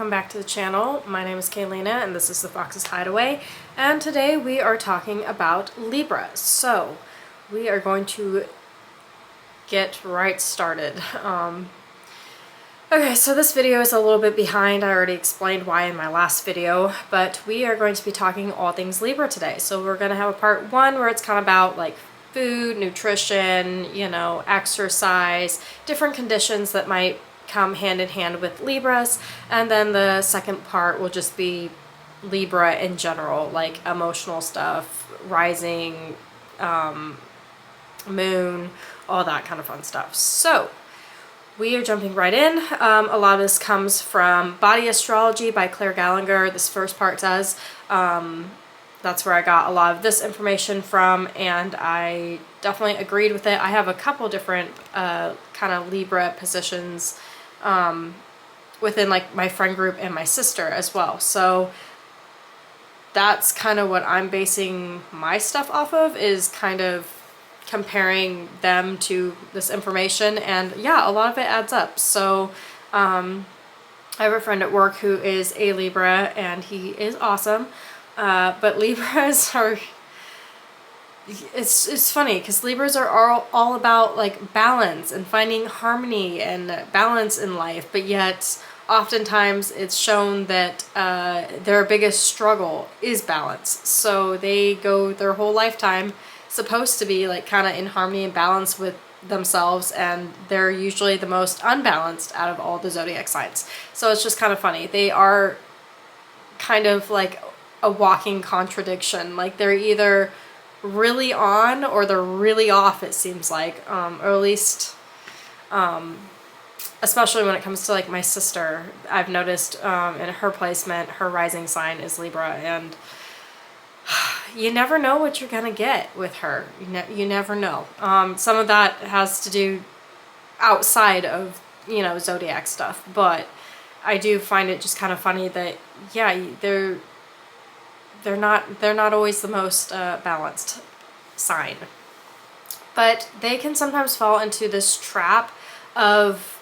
welcome back to the channel. My name is Kaylina and this is the Fox's Hideaway, and today we are talking about Libra. So we are going to get right started. Okay, so this video is a little bit behind. I already explained why in my last video, but we are going to be talking all things Libra today. So we're going to have a part one where it's kind of about like food, nutrition, exercise, different conditions that might come hand in hand with Libras, and then the second part will just be Libra in general, like emotional stuff, rising, moon, all that kind of fun stuff. So we are jumping right in. A lot of this comes from Body Astrology by Claire Gallagher. This first part does. That's where I got a lot of this information from, and I definitely agreed with it. I have a couple different kind of Libra positions within like my friend group and my sister as well. So that's kind of what I'm basing my stuff off of, is kind of comparing them to this information, and yeah, a lot of it adds up. So I have a friend at work who is a Libra and he is awesome, but Libras are, it's funny because Libras are all about like balance and finding harmony and balance in life, but yet oftentimes it's shown that their biggest struggle is balance. So they go their whole lifetime supposed to be like kind of in harmony and balance with themselves, and they're usually the most unbalanced out of all the zodiac signs. So it's just kind of funny. They are kind of like a walking contradiction. Like they're either really on or they're really off, it seems like, or at least especially when it comes to like my sister. I've noticed in her placement, her rising sign is Libra, and you never know what you're gonna get with her. You never know. Some of that has to do outside of, zodiac stuff, but I do find it just kind of funny that, yeah, they're not always the most balanced sign. But they can sometimes fall into this trap of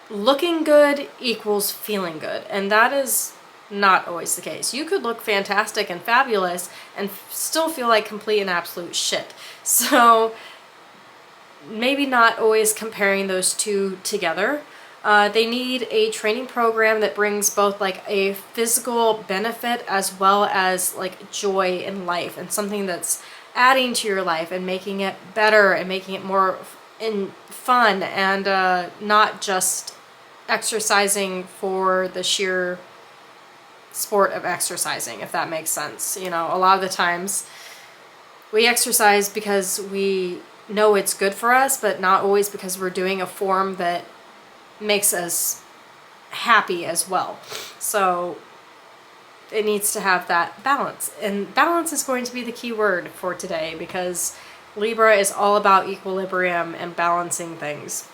looking good equals feeling good, and that is not always the case. You could look fantastic and fabulous and still feel like complete and absolute shit. So maybe not always comparing those two together. They need a training program that brings both like a physical benefit as well as like joy in life, and something that's adding to your life and making it better and making it more fun, and not just exercising for the sheer sport of exercising, if that makes sense. A lot of the times we exercise because we know it's good for us, but not always because we're doing a form that makes us happy as well. So it needs to have that balance, and balance is going to be the key word for today, because Libra is all about equilibrium and balancing things.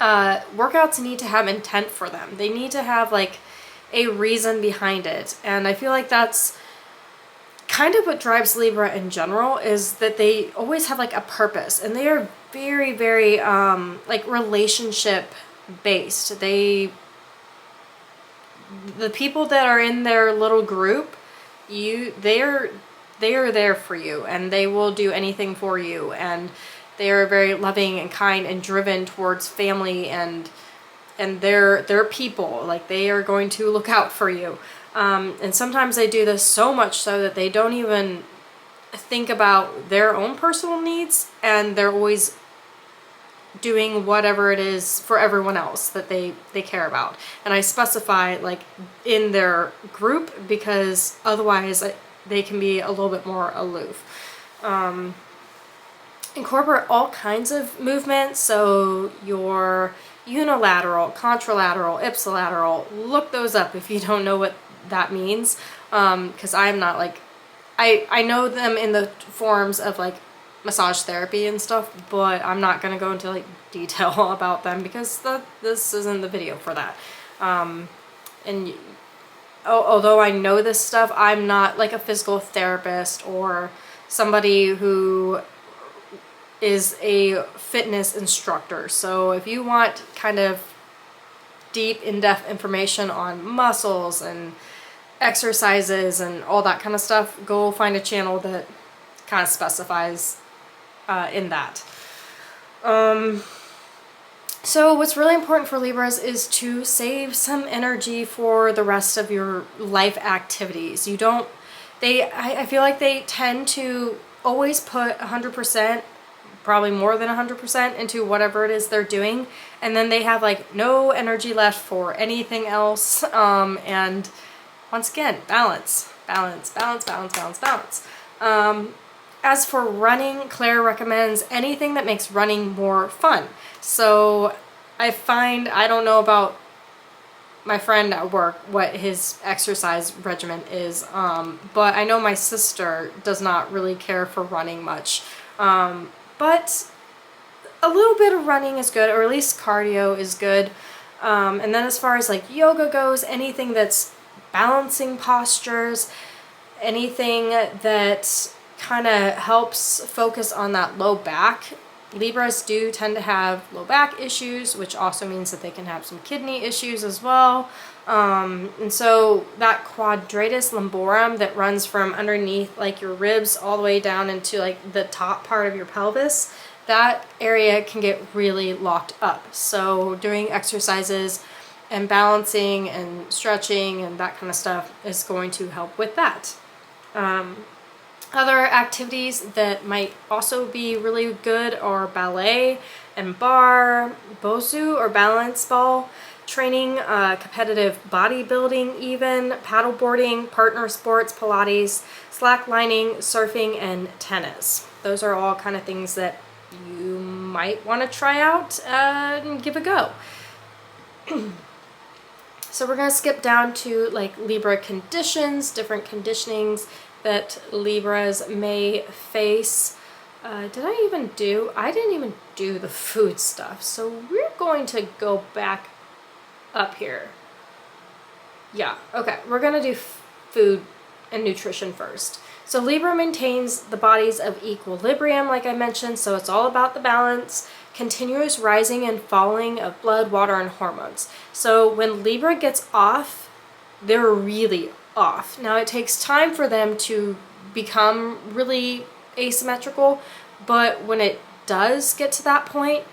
Workouts need to have intent for them. They need to have like a reason behind it, and I feel like that's kind of what drives Libra in general, is that they always have like a purpose, and they are very, very like relationship based. The people that are in their little group, they are there for you, and they will do anything for you, and they are very loving and kind and driven towards family and they're people. Like they are going to look out for you, and sometimes they do this so much so that they don't even think about their own personal needs, and they're always doing whatever it is for everyone else that they care about. And I specify like in their group, because otherwise they can be a little bit more aloof. Incorporate all kinds of movements, so your unilateral, contralateral, ipsilateral, look those up if you don't know what that means, because I'm not like, I know them in the forms of like massage therapy and stuff, but I'm not going to go into like detail about them because this isn't the video for that. And although I know this stuff, I'm not like a physical therapist or somebody who is a fitness instructor. So if you want kind of deep, in-depth information on muscles and exercises and all that kind of stuff, go find a channel that kind of specifies in that. So what's really important for Libras is to save some energy for the rest of your life activities. I feel like they tend to always put 100%, probably more than 100% into whatever it is they're doing. And then they have like no energy left for anything else. And once again, balance. As for running, Claire recommends anything that makes running more fun. So I don't know about my friend at work what his exercise regimen is, but I know my sister does not really care for running much. But a little bit of running is good, or at least cardio is good. And then as far as like yoga goes, anything that's balancing postures, anything that kind of helps focus on that low back. Libras do tend to have low back issues, which also means that they can have some kidney issues as well. And so that quadratus lumborum that runs from underneath like your ribs all the way down into like the top part of your pelvis, that area can get really locked up. So doing exercises and balancing and stretching and that kind of stuff is going to help with that. Other activities that might also be really good are ballet and bar, bosu or balance ball training, competitive bodybuilding even, paddleboarding, partner sports, Pilates, slacklining, surfing, and tennis. Those are all kind of things that you might want to try out and give a go. So we're going to skip down to like Libra conditions, different conditionings that Libras may face. I didn't even do the food stuff. So we're going to go back up here. Yeah, okay, we're gonna do food and nutrition first. So Libra maintains the bodies of equilibrium, like I mentioned, so it's all about the balance, continuous rising and falling of blood, water, and hormones. So when Libra gets off, they're really off. Now it takes time for them to become really asymmetrical, but when it does get to that point,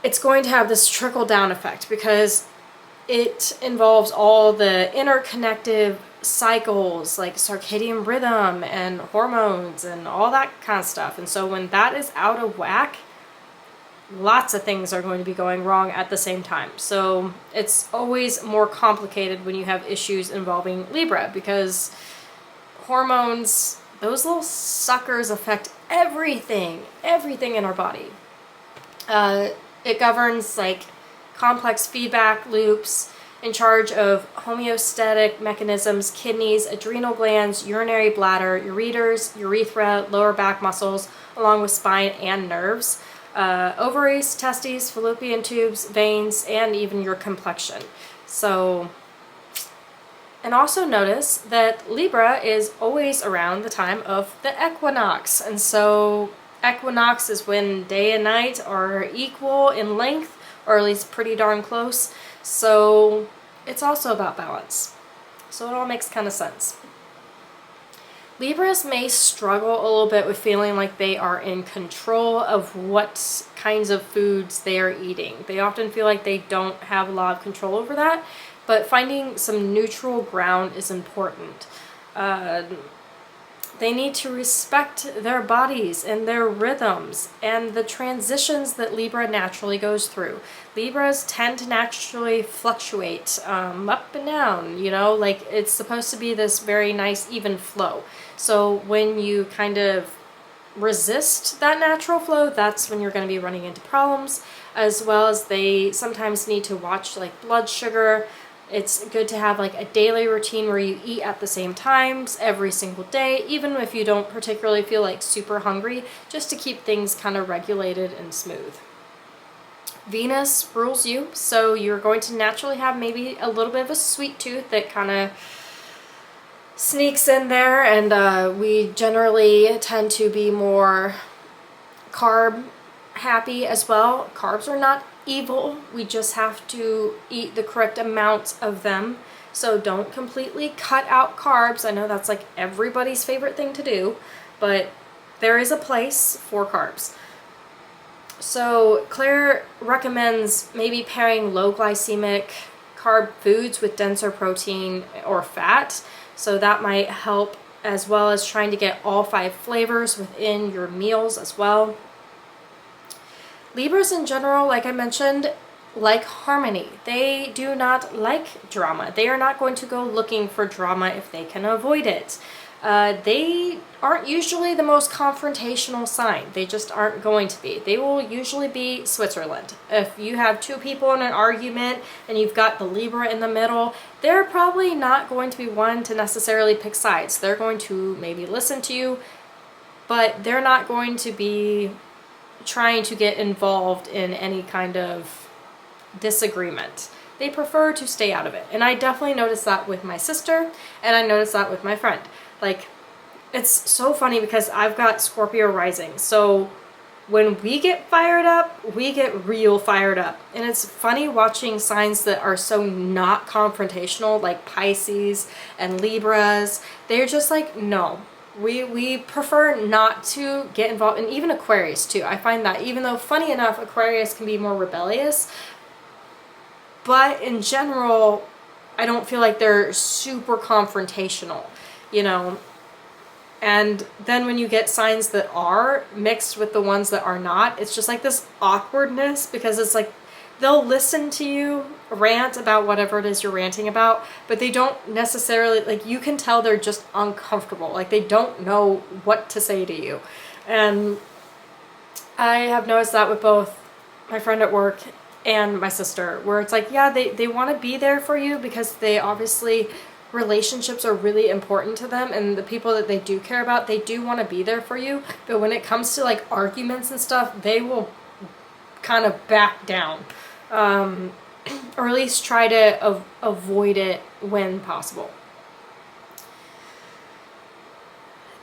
it's going to have this trickle-down effect because it involves all the interconnective cycles like circadian rhythm and hormones and all that kind of stuff. And so when that is out of whack, lots of things are going to be going wrong at the same time. So it's always more complicated when you have issues involving Libra because hormones, those little suckers affect everything in our body. It governs like complex feedback loops, in charge of homeostatic mechanisms, kidneys, adrenal glands, urinary bladder, ureters, urethra, lower back muscles, along with spine and nerves, ovaries, testes, fallopian tubes, veins, and even your complexion. So, and also notice that Libra is always around the time of the equinox. And so equinox is when day and night are equal in length, or at least pretty darn close. So it's also about balance. So it all makes kind of sense. Libras may struggle a little bit with feeling like they are in control of what kinds of foods they are eating. They often feel like they don't have a lot of control over that, but finding some neutral ground is important. They need to respect their bodies and their rhythms and the transitions that Libra naturally goes through. Libras tend to naturally fluctuate up and down, you know, like it's supposed to be this very nice even flow. So when you kind of resist that natural flow, that's when you're going to be running into problems, as well as they sometimes need to watch like blood sugar. It's good to have like a daily routine where you eat at the same times every single day, even if you don't particularly feel like super hungry, just to keep things kind of regulated and smooth. Venus rules you, so you're going to naturally have maybe a little bit of a sweet tooth that kind of sneaks in there, and we generally tend to be more carb happy as well. Carbs are not evil. We just have to eat the correct amounts of them. So don't completely cut out carbs. I know that's like everybody's favorite thing to do, but there is a place for carbs. So Claire recommends maybe pairing low glycemic carb foods with denser protein or fat. So that might help, as well as trying to get all 5 flavors within your meals as well. Libras in general, like I mentioned, like harmony. They do not like drama. They are not going to go looking for drama if they can avoid it. They aren't usually the most confrontational sign. They just aren't going to be. They will usually be Switzerland. If you have 2 people in an argument and you've got the Libra in the middle, they're probably not going to be one to necessarily pick sides. They're going to maybe listen to you, but they're not going to be trying to get involved in any kind of disagreement. They prefer to stay out of it. And I definitely noticed that with my sister, and I noticed that with my friend. Like, it's so funny because I've got Scorpio rising. So when we get fired up, we get real fired up. And it's funny watching signs that are so not confrontational, like Pisces and Libras. They're just like, no. We prefer not to get involved, and even Aquarius too. I find that, even though funny enough, Aquarius can be more rebellious, but in general, I don't feel like they're super confrontational, you know. And then when you get signs that are mixed with the ones that are not, it's just like this awkwardness, because it's like they'll listen to you rant about whatever it is you're ranting about, but they don't necessarily, like, you can tell they're just uncomfortable. Like, they don't know what to say to you. And I have noticed that with both my friend at work and my sister, where it's like, yeah, they want to be there for you because they obviously, relationships are really important to them, and the people that they do care about, they do want to be there for you. But when it comes to like arguments and stuff, they will kind of back down. Or at least try to avoid it when possible.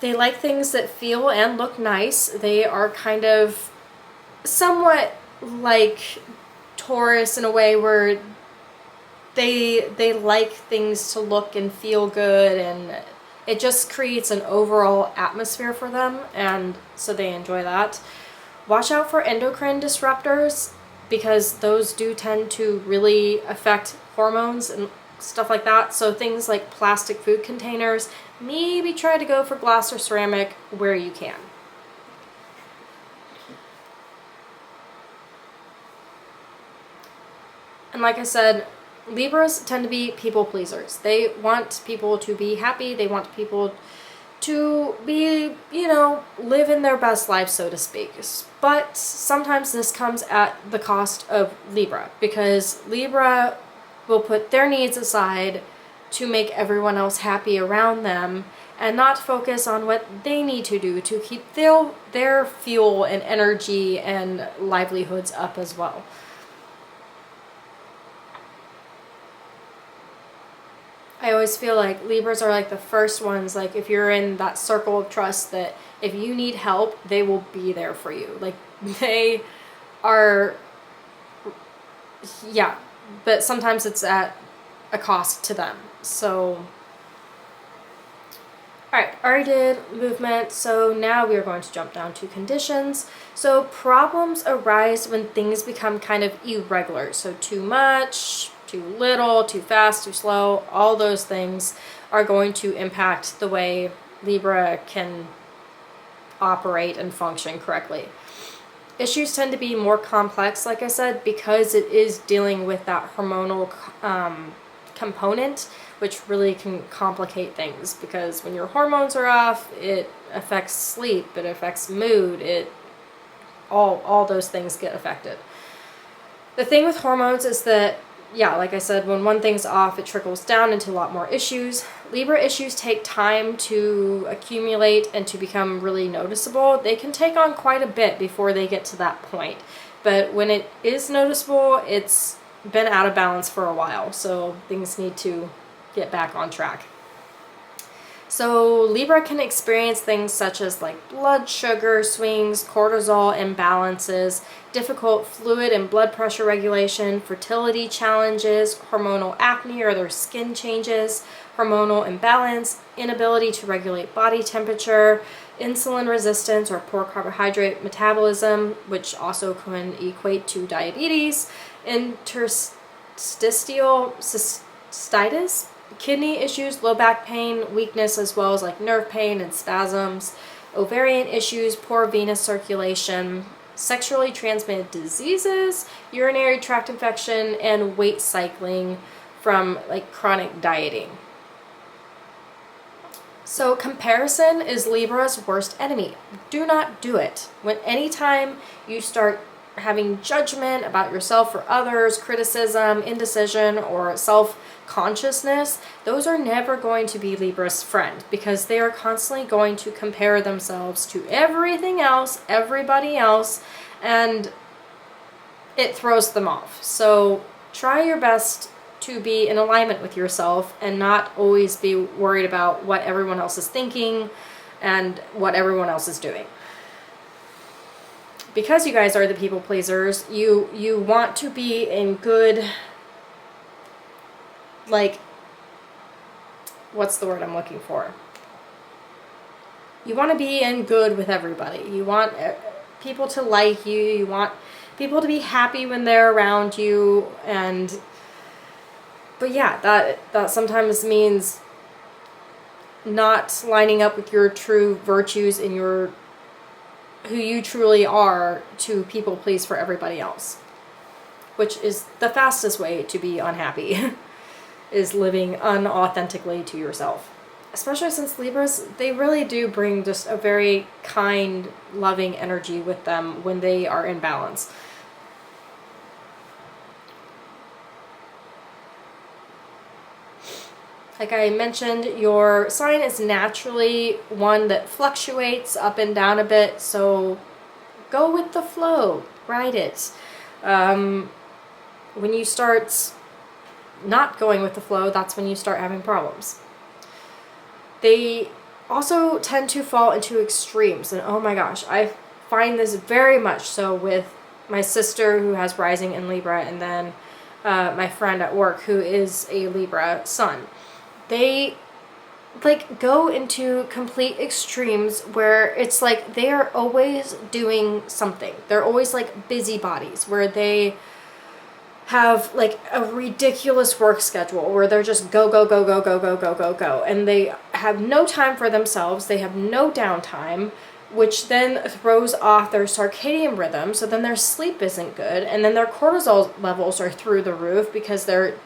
They like things that feel and look nice. They are kind of somewhat like Taurus in a way, where they like things to look and feel good, and it just creates an overall atmosphere for them, and so they enjoy that. Watch out for endocrine disruptors, because those do tend to really affect hormones and stuff like that. So things like plastic food containers, maybe try to go for glass or ceramic where you can. And like I said, Libras tend to be people pleasers. They want people to be happy. They want people to be, you know, live in their best life, so to speak. But sometimes this comes at the cost of Libra, because Libra will put their needs aside to make everyone else happy around them, and not focus on what they need to do to keep their fuel and energy and livelihoods up as well. I always feel like Libras are like the first ones, like if you're in that circle of trust, that if you need help, they will be there for you. Like, they are, yeah, but sometimes it's at a cost to them. So, alright, already did movement, so now we are going to jump down to conditions. So problems arise when things become kind of irregular. So too much, too little, too fast, too slow, all those things are going to impact the way Libra can operate and function correctly. Issues tend to be more complex, like I said, because it is dealing with that hormonal component, which really can complicate things, because when your hormones are off, it affects sleep, it affects mood, all those things get affected. The thing with hormones is that, yeah, like I said, when one thing's off, it trickles down into a lot more issues. Libra issues take time to accumulate and to become really noticeable. They can take on quite a bit before they get to that point. But when it is noticeable, it's been out of balance for a while, so things need to get back on track. So Libra can experience things such as like blood sugar swings, cortisol imbalances, difficult fluid and blood pressure regulation, fertility challenges, hormonal acne or their skin changes, hormonal imbalance, inability to regulate body temperature, insulin resistance or poor carbohydrate metabolism, which also can equate to diabetes, interstitial cystitis, kidney issues, low back pain, weakness, as well as like nerve pain and spasms, ovarian issues, poor venous circulation, sexually transmitted diseases, urinary tract infection, and weight cycling from like chronic dieting. So comparison is Libra's worst enemy. Do not do it. Anytime you start having judgment about yourself or others, criticism, indecision, or self-consciousness, those are never going to be Libra's friend, because they are constantly going to compare themselves to everything else, everybody else, and it throws them off. So try your best to be in alignment with yourself and not always be worried about what everyone else is thinking and what everyone else is doing. Because you guys are the people pleasers, you want to be in good, like, what's the word I'm looking for? You want to be in good with everybody. You want people to like you. You want people to be happy when they're around you. But yeah, that sometimes means not lining up with your true virtues and who you truly are to people please for everybody else, which is the fastest way to be unhappy, is living unauthentically to yourself. Especially since Libras, they really do bring just a very kind, loving energy with them when they are in balance. Like I mentioned, your sign is naturally one that fluctuates up and down a bit, so go with the flow, ride it. When you start not going with the flow, that's when you start having problems. They also tend to fall into extremes, and oh my gosh, I find this very much so with my sister who has rising in Libra, and then my friend at work who is a Libra sun. They like go into complete extremes where it's like they are always doing something. They're always like busybodies, where they have like a ridiculous work schedule where they're just go, go, go, go, go, go, go, go, go. And they have no time for themselves. They have no downtime, which then throws off their circadian rhythm. So then their sleep isn't good. And then their cortisol levels are through the roof because they're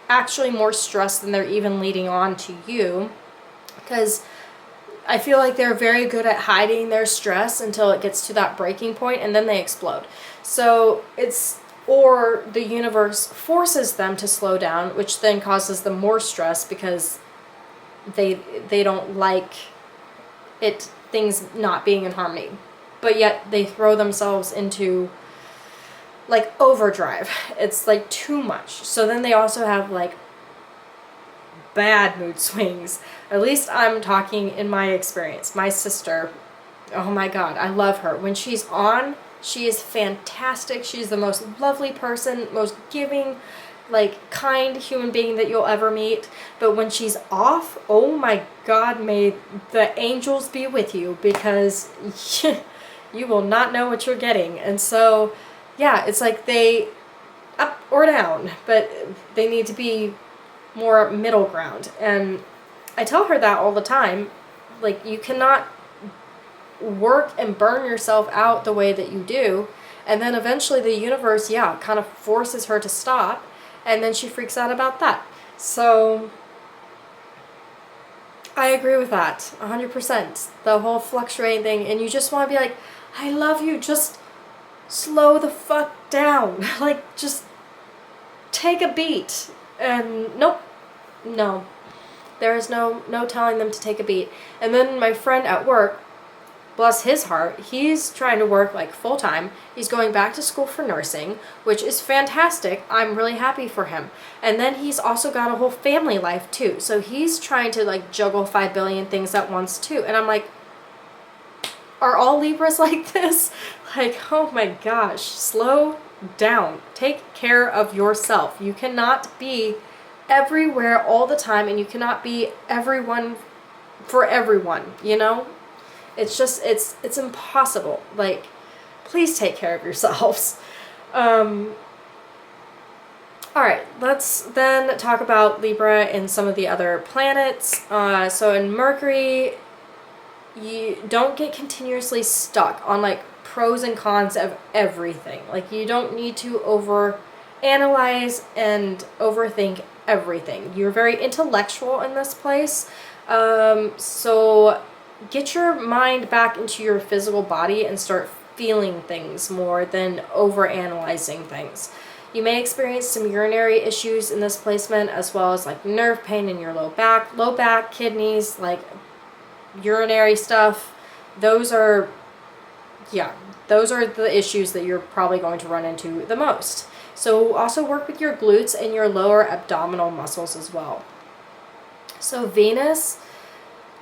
actually more stressed than they're even leading on to you. Because I feel like they're very good at hiding their stress until it gets to that breaking point, and then they explode. So or the universe forces them to slow down, which then causes them more stress because they don't like things not being in harmony. But yet they throw themselves into like overdrive. It's like too much. So then they also have like bad mood swings. At least I'm talking in my experience. My sister, oh my God, I love her. When she's on, she is fantastic. She's the most lovely person, most giving, like kind human being that you'll ever meet. But when she's off, oh my God, may the angels be with you, because you will not know what you're getting. And so, yeah, it's like they up or down, but they need to be more middle ground. And I tell her that all the time. Like, you cannot work and burn yourself out the way that you do, and then eventually the universe kind of forces her to stop, and then she freaks out about that. So I agree with that 100%, the whole fluctuating thing. And you just want to be like, I love you, just slow the fuck down. Like, just take a beat. And no, there is no telling them to take a beat. And then my friend at work, bless his heart, he's trying to work like full time. He's going back to school for nursing, which is fantastic. I'm really happy for him. And then he's also got a whole family life too. So he's trying to like juggle 5 billion things at once too. And I'm like, are all Libras like this? Like, oh my gosh, slow down. Take care of yourself. You cannot be everywhere all the time, and you cannot be everyone for everyone, you know? It's just, it's impossible. Like, please take care of yourselves. All right, let's then talk about Libra and some of the other planets. So in Mercury, you don't get continuously stuck on like pros and cons of everything. Like, you don't need to overanalyze and overthink everything. You're very intellectual in this place. So get your mind back into your physical body and start feeling things more than overanalyzing things. You may experience some urinary issues in this placement, as well as like nerve pain in your low back, kidneys, like urinary stuff. Those are the issues that you're probably going to run into the most. So also work with your glutes and your lower abdominal muscles as well. So Venus,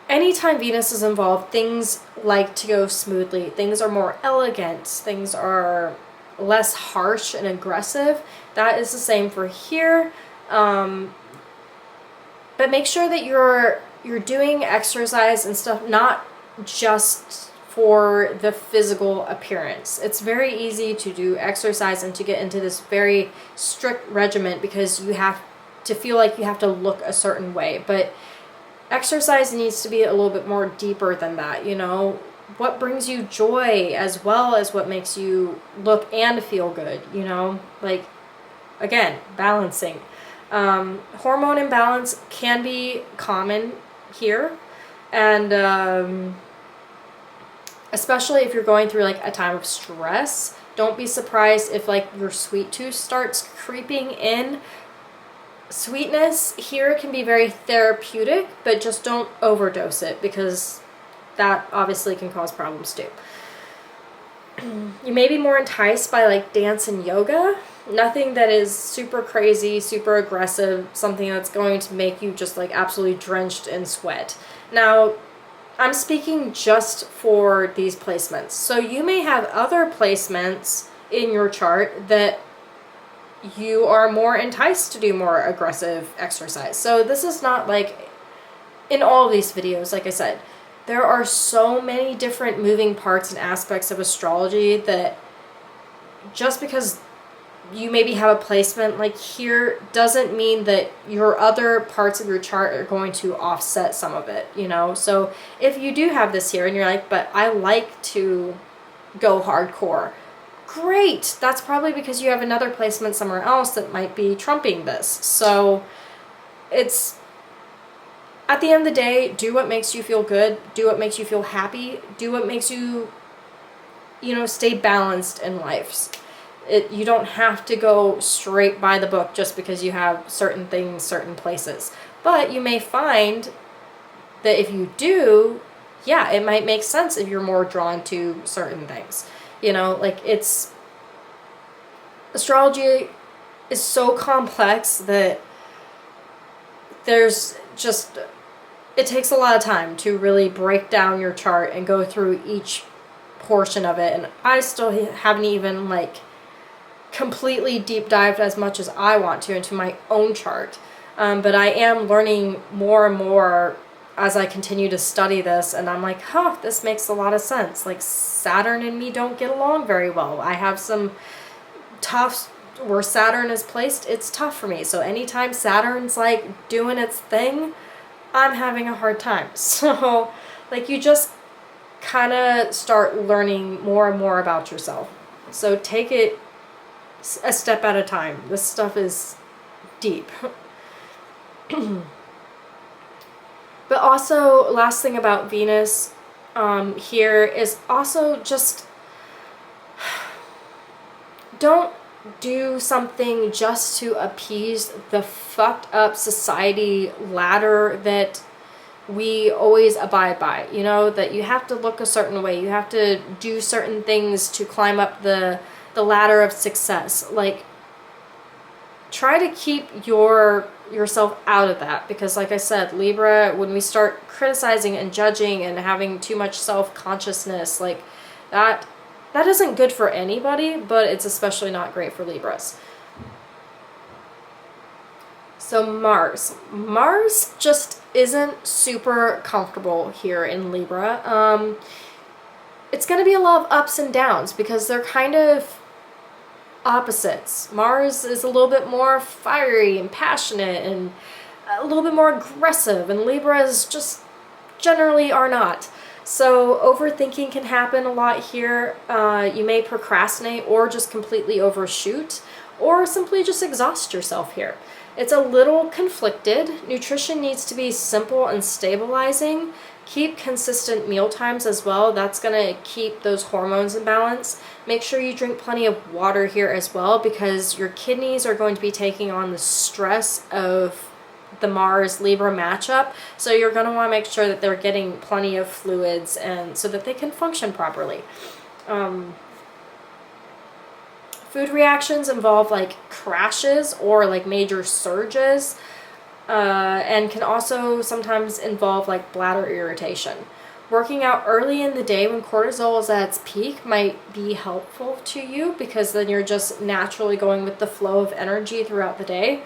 anytime Venus is involved, things like to go smoothly. Things are more elegant. Things are less harsh and aggressive. That is the same for here. But make sure that you're doing exercise and stuff, not just for the physical appearance. It's very easy to do exercise and to get into this very strict regimen because you have to feel like you have to look a certain way. But exercise needs to be a little bit more deeper than that, you know? What brings you joy as well as what makes you look and feel good, you know? Like, again, balancing. Hormone imbalance can be common here, and especially if you're going through like a time of stress. Don't be surprised if like your sweet tooth starts creeping in. Sweetness here can be very therapeutic, but just don't overdose it because that obviously can cause problems too. You may be more enticed by like dance and yoga. Nothing that is super crazy, super aggressive, something that's going to make you just like absolutely drenched in sweat. Now, I'm speaking just for these placements. So you may have other placements in your chart that you are more enticed to do more aggressive exercise. So this is not like in all of these videos, like I said, there are so many different moving parts and aspects of astrology that just because you maybe have a placement like here doesn't mean that your other parts of your chart are going to offset some of it, you know? So if you do have this here and you're like, but I like to go hardcore, great. That's probably because you have another placement somewhere else that might be trumping this. So it's, at the end of the day, do what makes you feel good, do what makes you feel happy, do what makes you, you know, stay balanced in life. You don't have to go straight by the book just because you have certain things, certain places. But you may find that if you do, yeah, it might make sense if you're more drawn to certain things. You know, like it's, astrology is so complex that there's just, it takes a lot of time to really break down your chart and go through each portion of it. And I still haven't even like completely deep dived as much as I want to into my own chart. But I am learning more and more as I continue to study this, and I'm like, huh, this makes a lot of sense. Like Saturn and me don't get along very well. I have some tough, where Saturn is placed, it's tough for me. So anytime Saturn's like doing its thing, I'm having a hard time. So like you just kind of start learning more and more about yourself. So take it a step at a time. This stuff is deep. But also, last thing about Venus here is also just don't do something just to appease the fucked up society ladder that we always abide by, you know, that you have to look a certain way, you have to do certain things to climb up the ladder of success. Like, try to keep yourself out of that, because like I said, Libra, when we start criticizing and judging and having too much self-consciousness, like that isn't good for anybody, but it's especially not great for Libras. So Mars just isn't super comfortable here in Libra. It's going to be a lot of ups and downs because they're kind of opposites. Mars is a little bit more fiery and passionate and a little bit more aggressive, and Libras just generally are not. So overthinking can happen a lot here. You may procrastinate or just completely overshoot, or simply just exhaust yourself here. It's a little conflicted. Nutrition needs to be simple and stabilizing. Keep consistent meal times as well. That's going to keep those hormones in balance. Make sure you drink plenty of water here as well, because your kidneys are going to be taking on the stress of the Mars-Libra matchup. So you're going to want to make sure that they're getting plenty of fluids and so that they can function properly. Food reactions involve like crashes or like major surges, and can also sometimes involve like bladder irritation. Working out early in the day when cortisol is at its peak might be helpful to you, because then you're just naturally going with the flow of energy throughout the day.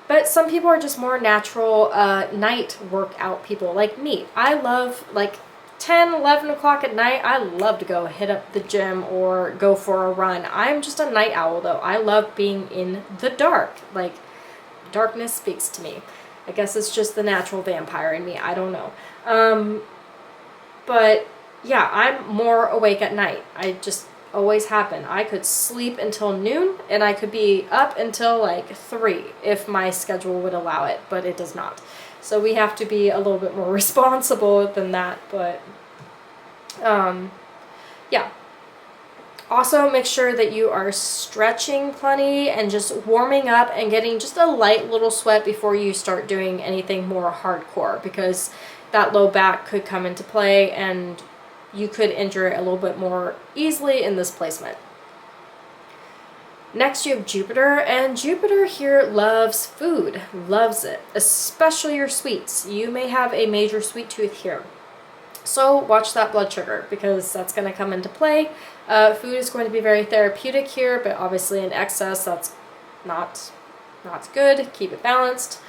But some people are just more natural night workout people like me. I love like 10, 11 o'clock at night, I love to go hit up the gym or go for a run. I'm just a night owl though. I love being in the dark. Like, darkness speaks to me. I guess it's just the natural vampire in me. I don't know. But yeah, I'm more awake at night. I just always happen. I could sleep until noon and I could be up until like 3 if my schedule would allow it, but it does not. So we have to be a little bit more responsible than that, but yeah. Also make sure that you are stretching plenty and just warming up and getting just a light little sweat before you start doing anything more hardcore, because that low back could come into play and you could injure it a little bit more easily in this placement. Next you have Jupiter, and Jupiter here loves food, loves it, especially your sweets. You may have a major sweet tooth here. So watch that blood sugar, because that's going to come into play. Food is going to be very therapeutic here, but obviously in excess that's not good. Keep it balanced.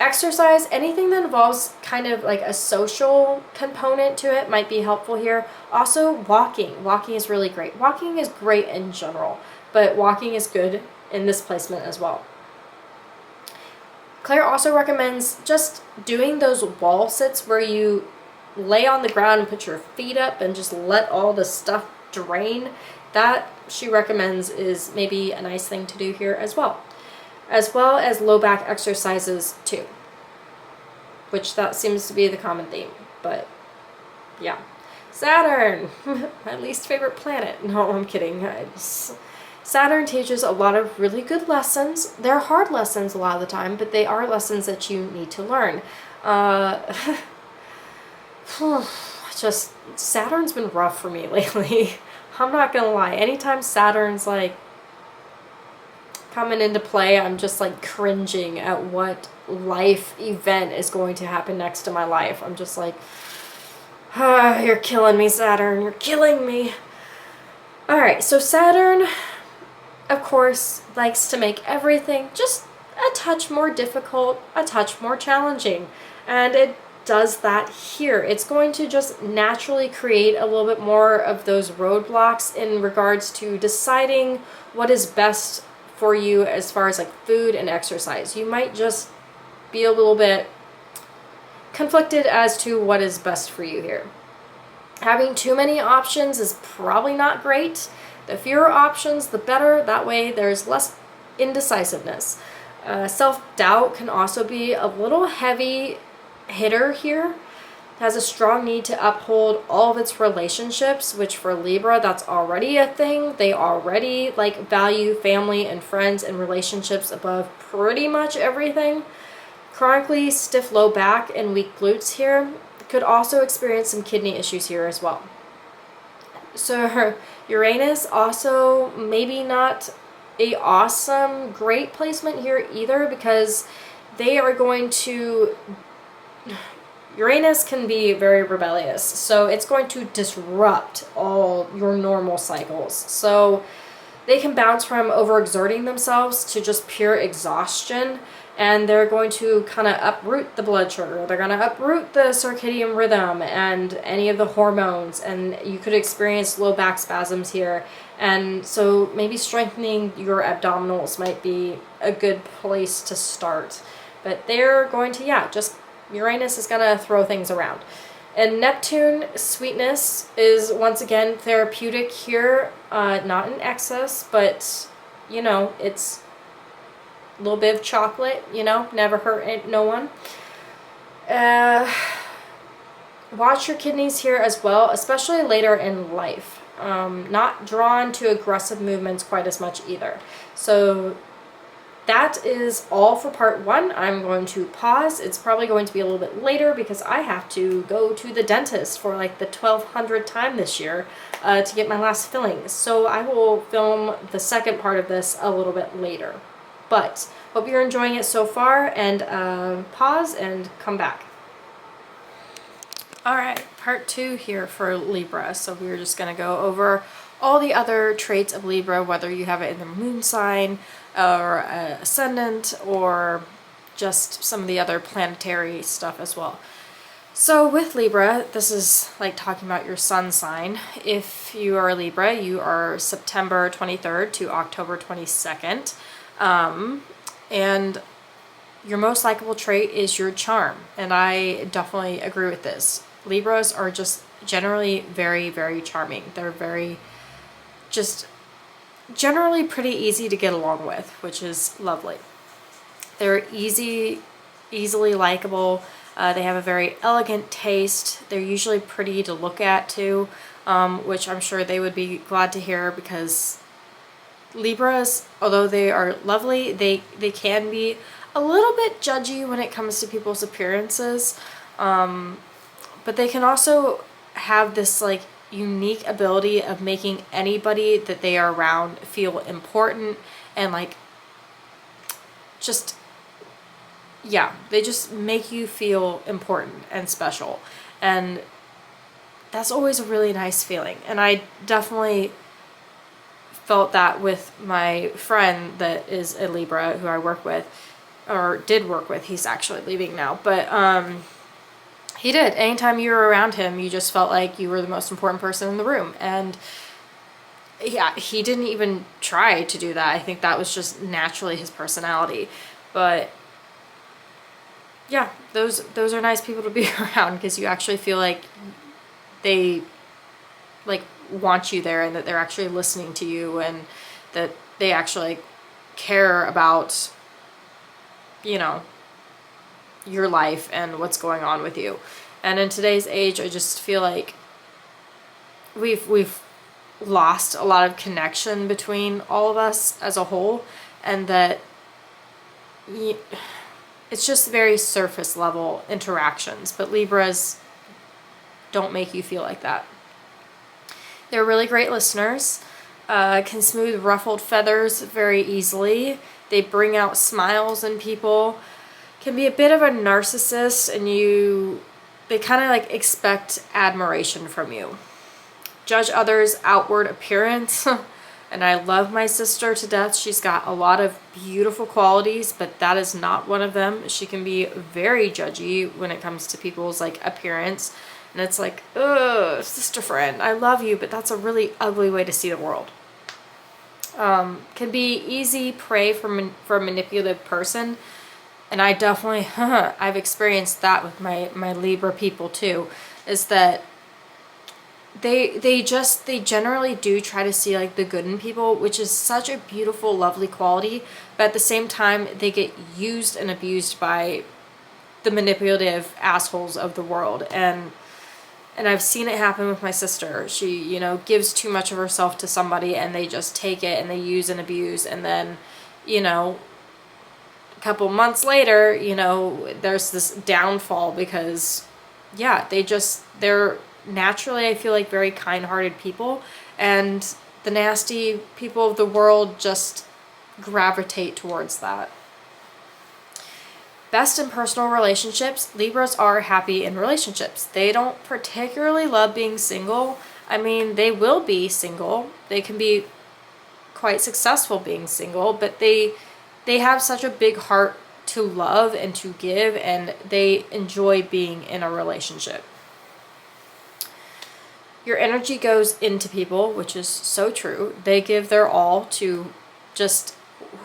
Exercise, anything that involves kind of like a social component to it might be helpful here. Also walking. Walking is really great. Walking is great in general, but walking is good in this placement as well. Claire also recommends just doing those wall sits where you lay on the ground and put your feet up and just let all the stuff drain. That she recommends is maybe a nice thing to do here as well as low back exercises too, which that seems to be the common theme. But yeah, Saturn, my least favorite planet. No, I'm kidding. Saturn teaches a lot of really good lessons. They're hard lessons a lot of the time, but they are lessons that you need to learn. Just Saturn's been rough for me lately. I'm not gonna lie. Anytime Saturn's like coming into play, I'm just like cringing at what life event is going to happen next to my life. I'm just like, you're killing me, Saturn. You're killing me. All right, so Saturn, of course, likes to make everything just a touch more difficult, a touch more challenging. And it does that here. It's going to just naturally create a little bit more of those roadblocks in regards to deciding what is best for you as far as like food and exercise. You might just be a little bit conflicted as to what is best for you here. Having too many options is probably not great. The fewer options, the better. That way there's less indecisiveness. Self-doubt can also be a little heavy hitter here. Has a strong need to uphold all of its relationships, which for Libra, that's already a thing. They already like value family and friends and relationships above pretty much everything. chronically stiff low back and weak glutes here. Could also experience some kidney issues here as well. So Uranus also maybe not a awesome, great placement here either, because they are going to, Uranus can be very rebellious, so it's going to disrupt all your normal cycles. So they can bounce from overexerting themselves to just pure exhaustion, and they're going to kind of uproot the blood sugar. They're going to uproot the circadian rhythm and any of the hormones, and you could experience low back spasms here. And so maybe strengthening your abdominals might be a good place to start. But they're going to, yeah, just Uranus is going to throw things around. And Neptune, sweetness, is once again therapeutic here, not in excess, but, you know, it's a little bit of chocolate, you know, never hurt no one. Watch your kidneys here as well, especially later in life. Not drawn to aggressive movements quite as much either. So that is all for part 1. I'm going to pause. It's probably going to be a little bit later because I have to go to the dentist for like the 1200th time this year to get my last fillings. So I will film the second part of this a little bit later. But hope you're enjoying it so far, and pause and come back. All right, part 2 here for Libra. So we're just going to go over all the other traits of Libra, whether you have it in the moon sign or ascendant, or just some of the other planetary stuff as well. So with Libra, this is like talking about your sun sign. If you are a Libra, you are September 23rd to October 22nd. And your most likable trait is your charm. And I definitely agree with this. Libras are just generally very, very charming. They're very, just generally pretty easy to get along with, which is lovely. They're easily likable. They have a very elegant taste. They're usually pretty to look at too, which I'm sure they would be glad to hear, because Libras, although they are lovely, they can be a little bit judgy when it comes to people's appearances, but they can also have this like unique ability of making anybody that they are around feel important, and like just, yeah, they just make you feel important and special, and that's always a really nice feeling. And I definitely felt that with my friend that is a Libra who I work with, or did work with. He's actually leaving now, but he did. Anytime you were around him, you just felt like you were the most important person in the room. And yeah, he didn't even try to do that. I think that was just naturally his personality. But yeah, those are nice people to be around, because you actually feel like they like want you there, and that they're actually listening to you, and that they actually care about, you know, your life and what's going on with you. And in today's age, I just feel like we've lost a lot of connection between all of us as a whole, and that it's just very surface level interactions. But Libras don't make you feel like that. They're really great listeners, can smooth ruffled feathers very easily. They bring out smiles in people, can be a bit of a narcissist, and they kind of like expect admiration from you. Judge others' outward appearance. And I love my sister to death. She's got a lot of beautiful qualities, but that is not one of them. She can be very judgy when it comes to people's like appearance. And it's like, ugh, sister friend, I love you, but that's a really ugly way to see the world. Can be easy prey for a manipulative person. And I definitely, I've experienced that with my Libra people too, is that they generally do try to see like the good in people, which is such a beautiful, lovely quality. But at the same time, they get used and abused by the manipulative assholes of the world. And I've seen it happen with my sister. She, you know, gives too much of herself to somebody, and they just take it and they use and abuse. And then, you know, a couple months later, you know, there's this downfall because, yeah, they're naturally, I feel like, very kind-hearted people, and the nasty people of the world just gravitate towards that. Best in personal relationships, Libras are happy in relationships. They don't particularly love being single. I mean, they will be single. They can be quite successful being single, but they have such a big heart to love and to give, and they enjoy being in a relationship. Your energy goes into people, which is so true. They give their all to just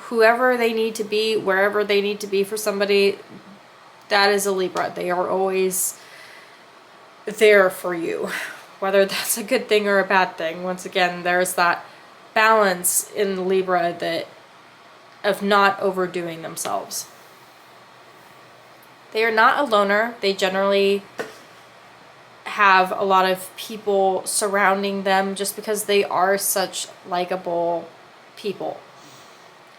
whoever they need to be, wherever they need to be for somebody. That is a Libra. They are always there for you, whether that's a good thing or a bad thing. Once again, there's that balance in Libra that of not overdoing themselves. They are not a loner. They generally have a lot of people surrounding them just because they are such likable people.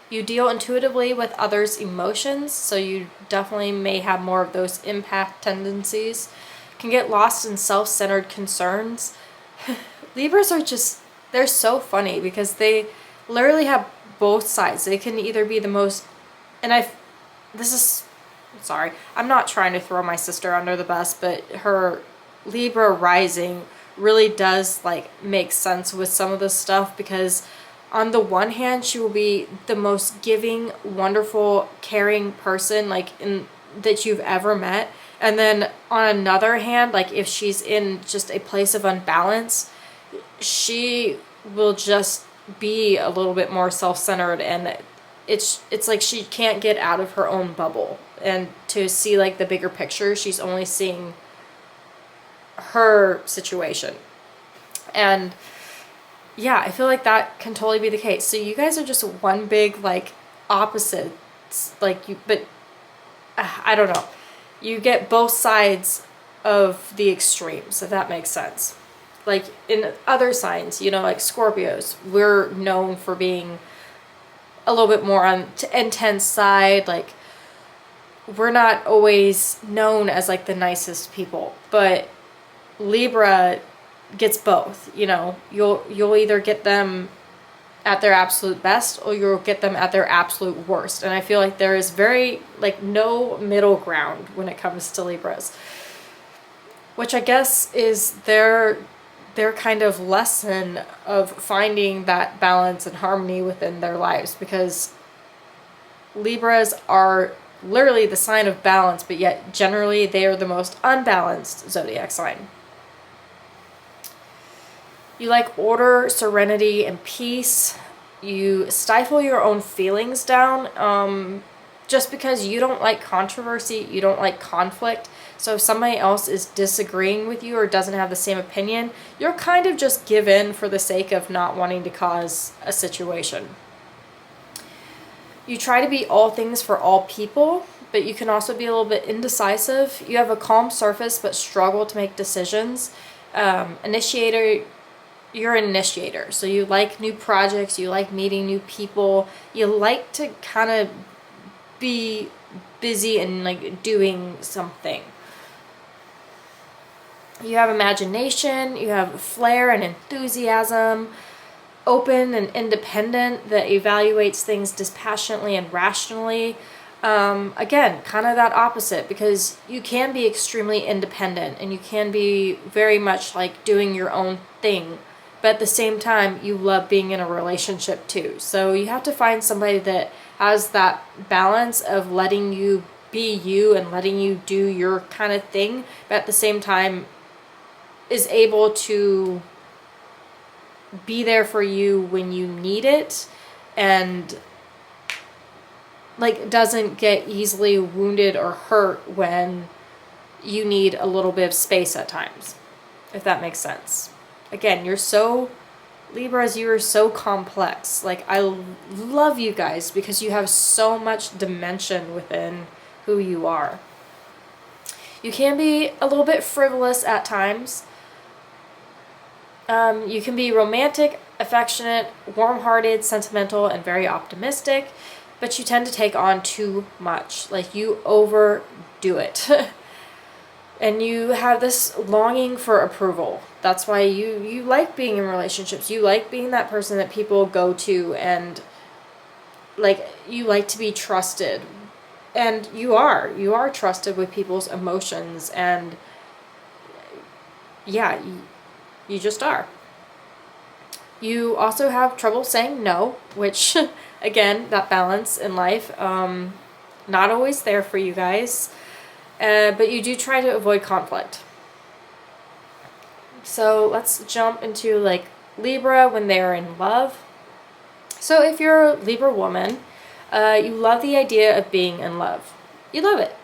You deal intuitively with others' emotions, so you definitely may have more of those empath tendencies. Can get lost in self-centered concerns. Libras are just, they're so funny because they literally have both sides. They can either be the most, and sorry, I'm not trying to throw my sister under the bus, but her Libra rising really does like make sense with some of this stuff, because on the one hand, she will be the most giving, wonderful, caring person that you've ever met. And then on another hand, like if she's in just a place of unbalance, she will just be a little bit more self-centered, and it's like she can't get out of her own bubble. And to see like the bigger picture, she's only seeing her situation. And yeah, I feel like that can totally be the case. So you guys are just one big like opposites, but I don't know. You get both sides of the extremes, if that makes sense. Like in other signs, you know, like Scorpios, we're known for being a little bit more on the intense side. Like we're not always known as like the nicest people, but Libra gets both. You know, you'll either get them at their absolute best or you'll get them at their absolute worst. And I feel like there is very like no middle ground when it comes to Libras, which I guess is their kind of lesson of finding that balance and harmony within their lives, because Libras are literally the sign of balance, but yet generally they are the most unbalanced zodiac sign. You like order, serenity, and peace. You stifle your own feelings down just because you don't like controversy, you don't like conflict. So if somebody else is disagreeing with you or doesn't have the same opinion, you're kind of just give in for the sake of not wanting to cause a situation. You try to be all things for all people, but you can also be a little bit indecisive. You have a calm surface but struggle to make decisions. You're an initiator, so you like new projects, you like meeting new people, you like to kind of be busy and like doing something. You have imagination, you have flair and enthusiasm, open and independent that evaluates things dispassionately and rationally. Again, kind of that opposite, because you can be extremely independent and you can be very much like doing your own thing, but at the same time, you love being in a relationship too. So you have to find somebody that has that balance of letting you be you and letting you do your kind of thing, but at the same time is able to be there for you when you need it, and like doesn't get easily wounded or hurt when you need a little bit of space at times, if that makes sense. Again, Libras, you are so complex. Like, I love you guys because you have so much dimension within who you are. You can be a little bit frivolous at times. You can be romantic, affectionate, warm-hearted, sentimental, and very optimistic. but you tend to take on too much. Like, you overdo it. And you have this longing for approval. That's why you like being in relationships. You like being that person that people go to, and like, you like to be trusted. And you are trusted with people's emotions, and yeah, you just are. You also have trouble saying no, which again, that balance in life, not always there for you guys. But you do try to avoid conflict. So let's jump into like Libra when they are in love. So if you're a Libra woman, you love the idea of being in love. You love it.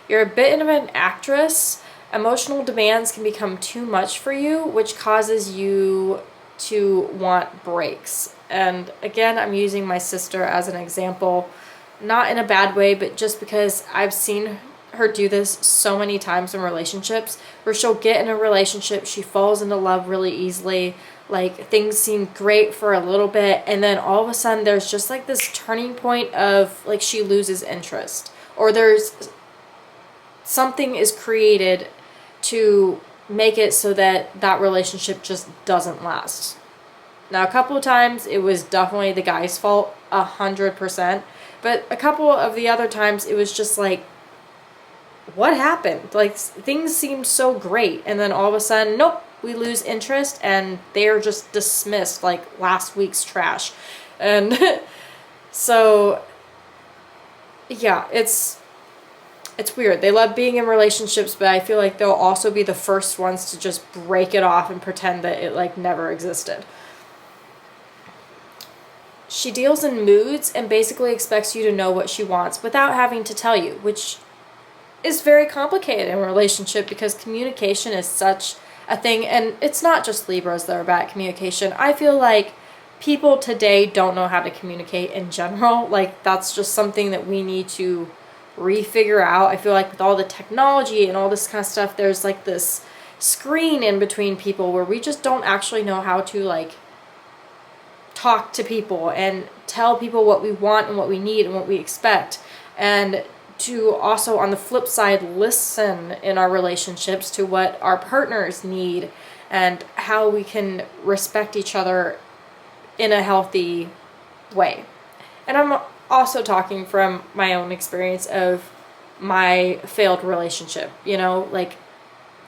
You're a bit of an actress. Emotional demands can become too much for you, which causes you to want breaks. And again, I'm using my sister as an example, not in a bad way, but just because I've seen her do this so many times in relationships, where she'll get in a relationship, she falls into love really easily, like things seem great for a little bit, and then all of a sudden there's just like this turning point of like she loses interest, or there's something is created to make it so that that relationship just doesn't last. Now, a couple of times it was definitely the guy's fault, 100%, but a couple of the other times it was just like, what happened? Like, things seemed so great, and then all of a sudden, nope, we lose interest, and they're just dismissed like last week's trash. And so yeah, it's weird. They love being in relationships, but I feel like they'll also be the first ones to just break it off and pretend that it like never existed. She deals in moods and basically expects you to know what she wants without having to tell you, which is very complicated in a relationship because communication is such a thing. And it's not just Libras that are bad at communication. I feel like people today don't know how to communicate in general. Like, that's just something that we need to refigure out. I feel like with all the technology and all this kind of stuff, there's like this screen in between people where we just don't actually know how to like talk to people and tell people what we want and what we need and what we expect, and to also on the flip side listen in our relationships to what our partners need and how we can respect each other in a healthy way. And I'm also talking from my own experience of my failed relationship. You know, like,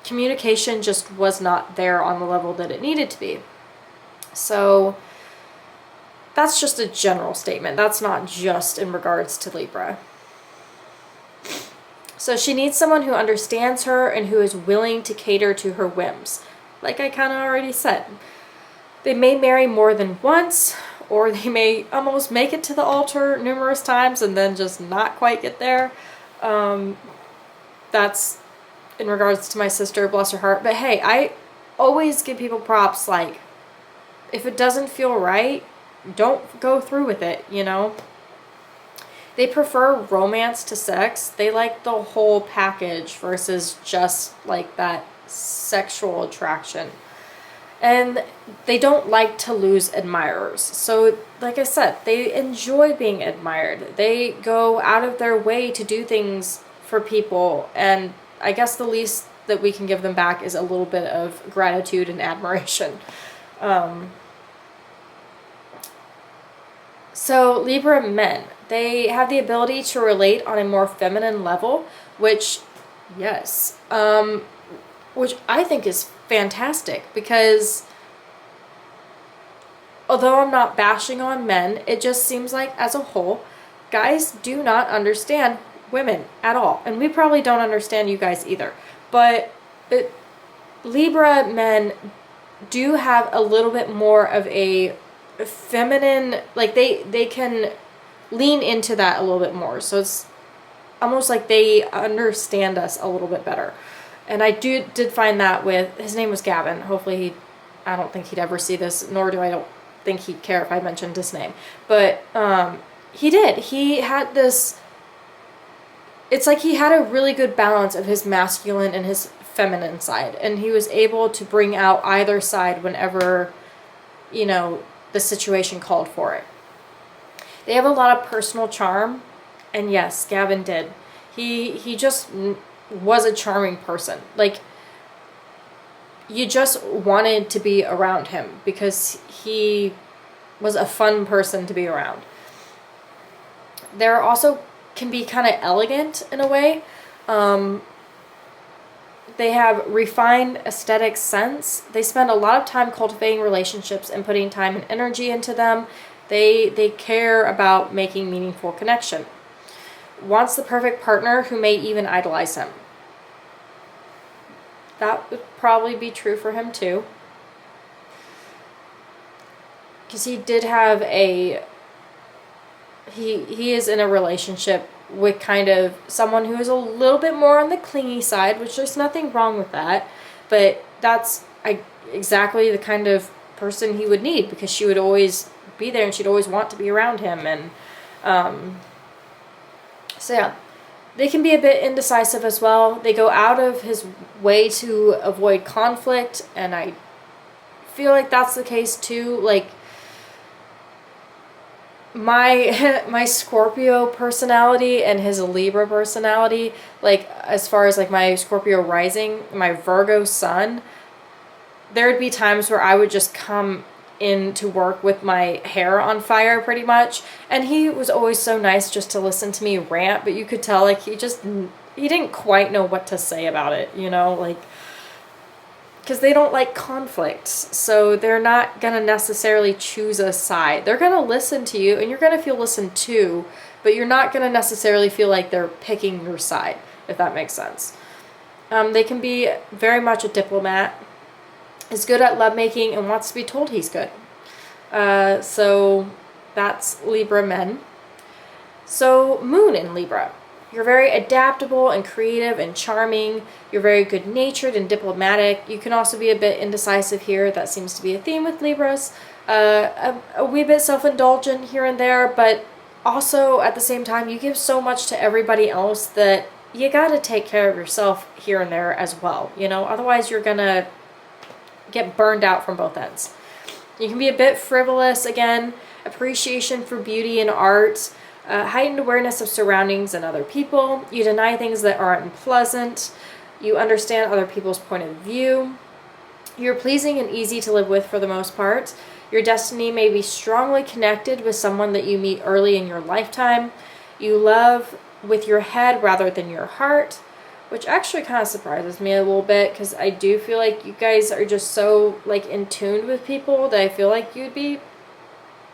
communication just was not there on the level that it needed to be. So that's just a general statement. That's not just in regards to Libra. So she needs someone who understands her and who is willing to cater to her whims. Like I kind of already said. They may marry more than once, or they may almost make it to the altar numerous times and then just not quite get there. That's in regards to my sister, bless her heart. But hey, I always give people props. Like, if it doesn't feel right, don't go through with it, you know? They prefer romance to sex. They like the whole package versus just like that sexual attraction. And they don't like to lose admirers. So, like I said, they enjoy being admired. They go out of their way to do things for people. And I guess the least that we can give them back is a little bit of gratitude and admiration. So, Libra men, they have the ability to relate on a more feminine level, which, yes, which I think is fantastic, because although I'm not bashing on men, it just seems like as a whole, guys do not understand women at all. And we probably don't understand you guys either. But Libra men do have a little bit more of a feminine, like they can lean into that a little bit more. So it's almost like they understand us a little bit better. And I did find that with, his name was Gavin. Hopefully I don't think he'd ever see this, nor do I don't think he'd care if I mentioned his name. But he did. He had this, it's like he had a really good balance of his masculine and his feminine side. And he was able to bring out either side whenever, you know, the situation called for it. They have a lot of personal charm, and yes, Gavin did. He just was a charming person. Like, you just wanted to be around him because he was a fun person to be around. They're also can be kind of elegant in a way. They have refined aesthetic sense. They spend a lot of time cultivating relationships and putting time and energy into them. They care about making meaningful connection. Wants the perfect partner who may even idolize him. That would probably be true for him too. Because he did have he is in a relationship with kind of someone who is a little bit more on the clingy side, which there's nothing wrong with that. But that's exactly the kind of person he would need, because she would always be there and she'd always want to be around him. And so yeah, they can be a bit indecisive as well. They go out of his way to avoid conflict, and I feel like that's the case too. Like, my Scorpio personality and his Libra personality, like as far as like my Scorpio rising, my Virgo sun, there would be times where I would just come into work with my hair on fire pretty much, and he was always so nice just to listen to me rant, but you could tell like he didn't quite know what to say about it, you know, like, because they don't like conflict, so they're not gonna necessarily choose a side. They're gonna listen to you and you're gonna feel listened to, but you're not gonna necessarily feel like they're picking your side, if that makes sense. They can be very much a diplomat, is good at lovemaking, and wants to be told he's good. So that's Libra men. So Moon in Libra. You're very adaptable and creative and charming. You're very good-natured and diplomatic. You can also be a bit indecisive here. That seems to be a theme with Libras. A wee bit self-indulgent here and there, but also at the same time, you give so much to everybody else that you gotta take care of yourself here and there as well. You know, otherwise you're gonna get burned out from both ends. You can be a bit frivolous again. Appreciation for beauty and art. Heightened awareness of surroundings and other people. You deny things that aren't unpleasant. You understand other people's point of view. You're pleasing and easy to live with for the most part. Your destiny may be strongly connected with someone that you meet early in your lifetime. You love with your head rather than your heart, which actually kind of surprises me a little bit, because I do feel like you guys are just so like in tune with people that I feel like you'd be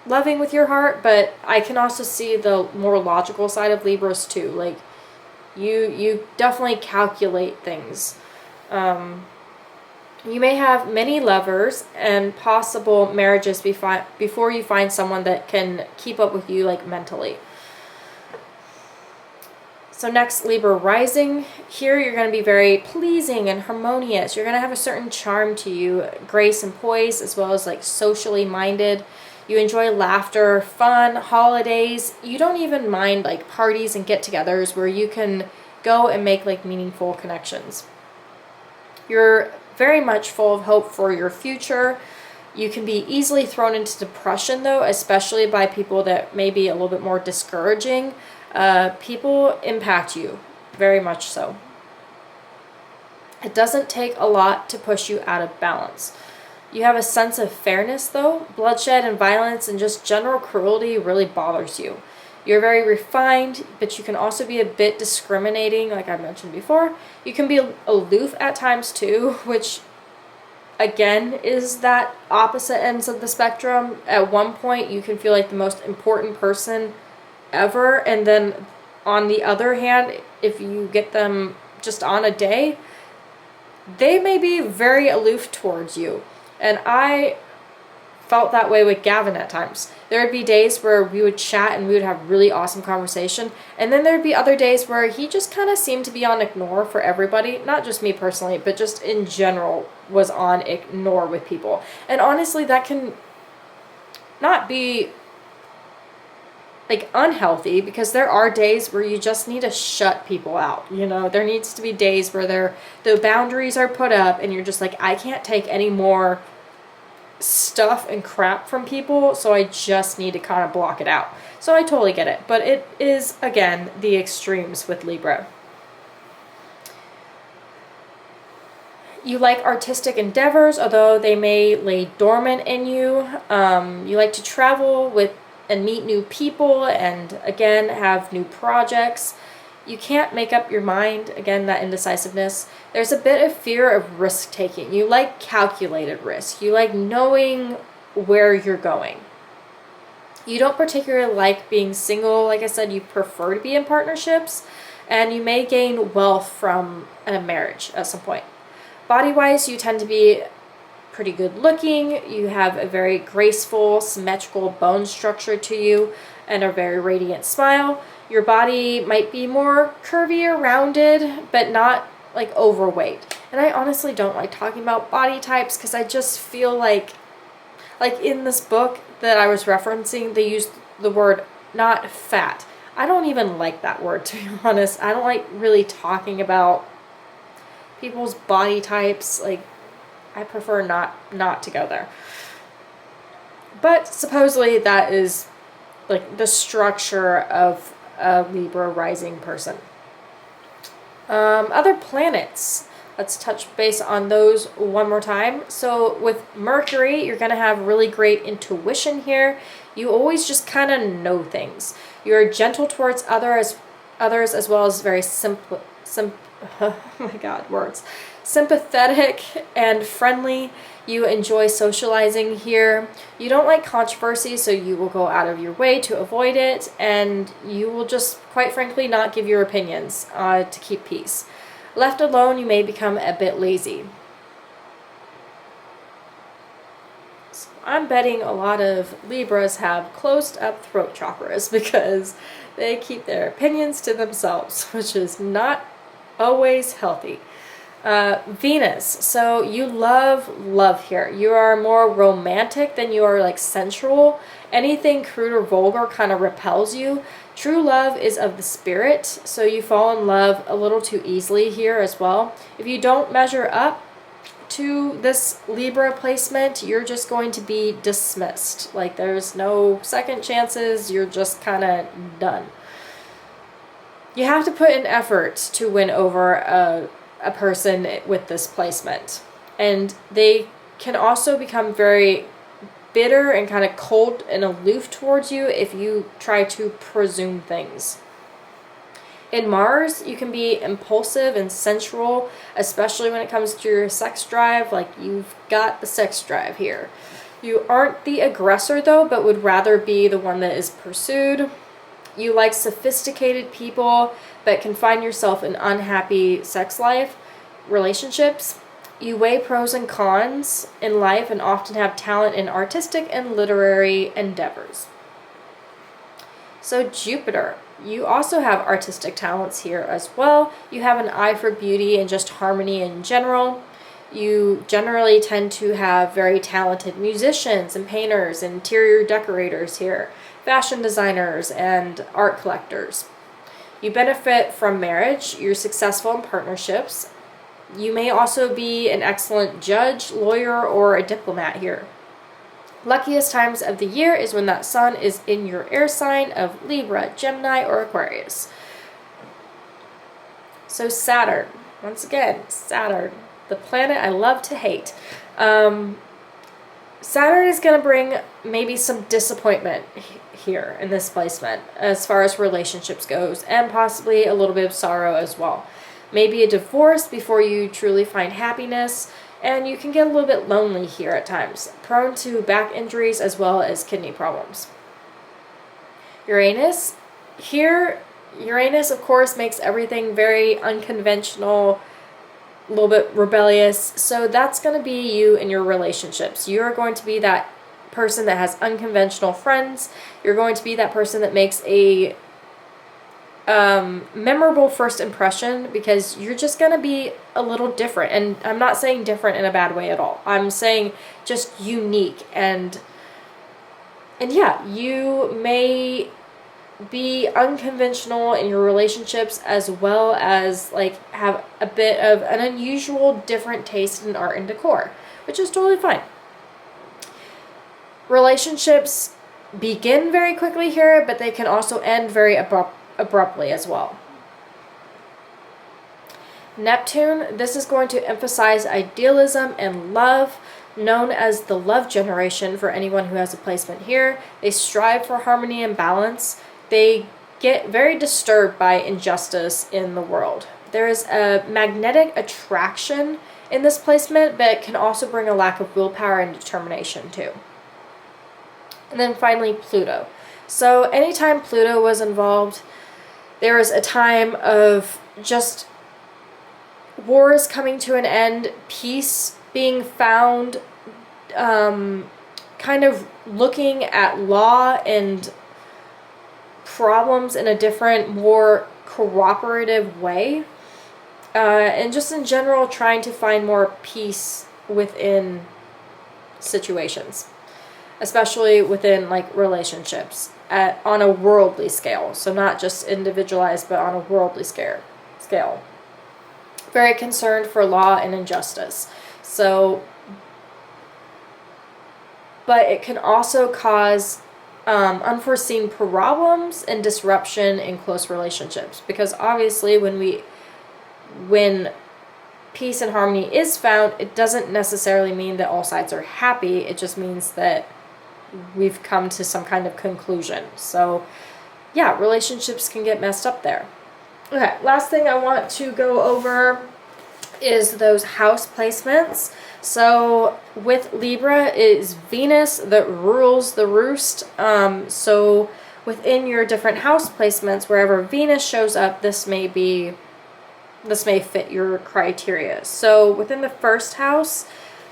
loving with your heart. But I can also see the more logical side of Libras too. Like, you definitely calculate things. You may have many lovers and possible marriages before you find someone that can keep up with you like mentally. So next, Libra rising. Here you're going to be very pleasing and harmonious. You're going to have a certain charm to you, grace and poise, as well as like socially minded. You enjoy laughter, fun, holidays. You don't even mind like parties and get-togethers where you can go and make like meaningful connections. You're very much full of hope for your future. You can be easily thrown into depression though, especially by people that may be a little bit more discouraging. People impact you, very much so. It doesn't take a lot to push you out of balance. You have a sense of fairness though. Bloodshed and violence and just general cruelty really bothers you. You're very refined, but you can also be a bit discriminating, like I mentioned before. You can be aloof at times too, which again is that opposite ends of the spectrum. At one point you can feel like the most important person ever, and then on the other hand, if you get them just on a day, they may be very aloof towards you. And I felt that way with Gavin at times. There would be days where we would chat and we would have really awesome conversation, and then there'd be other days where he just kind of seemed to be on ignore for everybody, not just me personally, but just in general was on ignore with people. And honestly, that can not be like unhealthy, because there are days where you just need to shut people out. You know, there needs to be days where the boundaries are put up and you're just like, I can't take any more stuff and crap from people, so I just need to kind of block it out. So I totally get it. But it is, again, the extremes with Libra. You like artistic endeavors, although they may lay dormant in you. You like to travel with and meet new people and, again, have new projects. You can't make up your mind, again, that indecisiveness. There's a bit of fear of risk-taking. You like calculated risk. You like knowing where you're going. You don't particularly like being single. Like I said, you prefer to be in partnerships, and you may gain wealth from a marriage at some point. Body-wise, you tend to be pretty good looking. You have a very graceful, symmetrical bone structure to you and a very radiant smile. Your body might be more curvy or rounded, but not like overweight. And I honestly don't like talking about body types because I just feel like in this book that I was referencing, they used the word not fat. I don't even like that word, to be honest. I don't like really talking about people's body types. Like, I prefer not to go there. But supposedly that is like the structure of a Libra rising person. Other planets. Let's touch base on those one more time. So with Mercury, you're going to have really great intuition here. You always just kind of know things. You're gentle towards others as well as very oh my God, words. Sympathetic and friendly. You enjoy socializing here. You don't like controversy, so you will go out of your way to avoid it, and you will just, quite frankly, not give your opinions to keep peace. Left alone, you may become a bit lazy. So I'm betting a lot of Libras have closed up throat chakras because they keep their opinions to themselves, which is not always healthy. Venus. So you love here. You are more romantic than you are like sensual. Anything crude or vulgar kind of repels you. True love is of the spirit, so you fall in love a little too easily here as well. If you don't measure up to this Libra placement, you're just going to be dismissed. Like, there's no second chances. You're just kind of done. You have to put in effort to win over a person with this placement. And they can also become very bitter and kind of cold and aloof towards you if you try to presume things. In Mars, you can be impulsive and sensual, especially when it comes to your sex drive. Like, you've got the sex drive here. You aren't the aggressor though, but would rather be the one that is pursued. You like sophisticated people, but can find yourself in unhappy sex life, relationships. You weigh pros and cons in life and often have talent in artistic and literary endeavors. So Jupiter, you also have artistic talents here as well. You have an eye for beauty and just harmony in general. You generally tend to have very talented musicians and painters, interior decorators here, fashion designers, and art collectors. You benefit from marriage. You're successful in partnerships. You may also be an excellent judge, lawyer, or a diplomat here. Luckiest times of the year is when that sun is in your air sign of Libra, Gemini, or Aquarius. So Saturn, once again, Saturn, the planet I love to hate. Saturn is going to bring maybe some disappointment here in this placement as far as relationships goes, and possibly a little bit of sorrow as well. Maybe a divorce before you truly find happiness, and you can get a little bit lonely here at times, prone to back injuries as well as kidney problems. Uranus, here, Uranus of course makes everything very unconventional, a little bit rebellious, so that's going to be you in your relationships. You're going to be that person that has unconventional friends. You're going to be that person that makes a memorable first impression, because you're just going to be a little different. And I'm not saying different in a bad way at all. I'm saying just unique. And yeah, you may be unconventional in your relationships, as well as like have a bit of an unusual different taste in art and decor, which is totally fine. Relationships begin very quickly here, but they can also end very abruptly as well. Neptune, this is going to emphasize idealism and love, known as the love generation for anyone who has a placement here. They strive for harmony and balance. They get very disturbed by injustice in the world. There is a magnetic attraction in this placement, but it can also bring a lack of willpower and determination too. And then finally, Pluto. So anytime Pluto was involved, there was a time of just wars coming to an end, peace being found, kind of looking at law and problems in a different, more cooperative way, and just in general trying to find more peace within situations, especially within like relationships on a worldly scale. So not just individualized, but on a worldly scale. Very concerned for law and injustice. So, but it can also cause unforeseen problems and disruption in close relationships, because obviously when peace and harmony is found, it doesn't necessarily mean that all sides are happy. It just means that we've come to some kind of conclusion. So yeah, relationships can get messed up there. Okay, last thing I want to go over is those house placements. So with Libra, it is Venus that rules the roost. So within your different house placements, wherever Venus shows up, this may fit your criteria. So within the first house,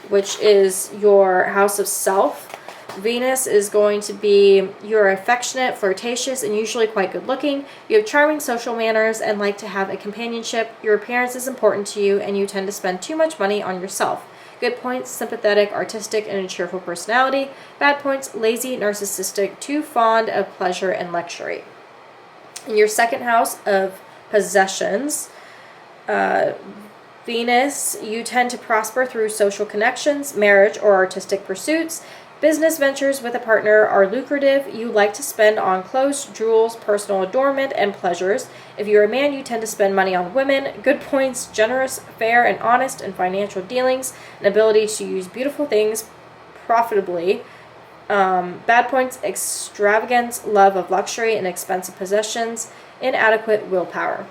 which is your house of self, Venus is going to be, you're affectionate, flirtatious, and usually quite good looking. You have charming social manners and like to have a companionship. Your appearance is important to you, and you tend to spend too much money on yourself. Good points, sympathetic, artistic, and a cheerful personality. Bad points, lazy, narcissistic, too fond of pleasure and luxury. In your second house of possessions, Venus, you tend to prosper through social connections, marriage, or artistic pursuits. Business ventures with a partner are lucrative. You like to spend on clothes, jewels, personal adornment, and pleasures. If you're a man, you tend to spend money on women. Good points, generous, fair, and honest in financial dealings, an ability to use beautiful things profitably. Bad points, extravagance, love of luxury and expensive possessions, inadequate willpower.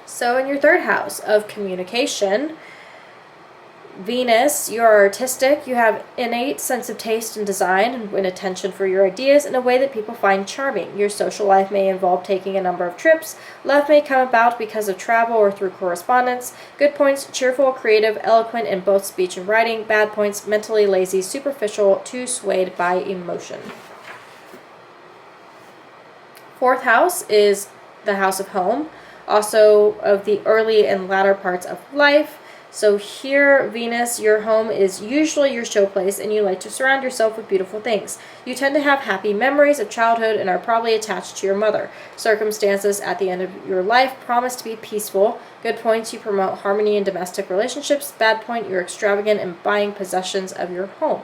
So in your third house of communication, Venus, you're artistic, you have innate sense of taste and design and win attention for your ideas in a way that people find charming. Your social life may involve taking a number of trips. Love may come about because of travel or through correspondence. Good points, cheerful, creative, eloquent in both speech and writing. Bad points, mentally lazy, superficial, too swayed by emotion. Fourth house is the house of home, also of the early and latter parts of life. So here, Venus, your home is usually your showplace, and you like to surround yourself with beautiful things. You tend to have happy memories of childhood and are probably attached to your mother. Circumstances at the end of your life promise to be peaceful. Good points, you promote harmony in domestic relationships. Bad point, you're extravagant in buying possessions of your home.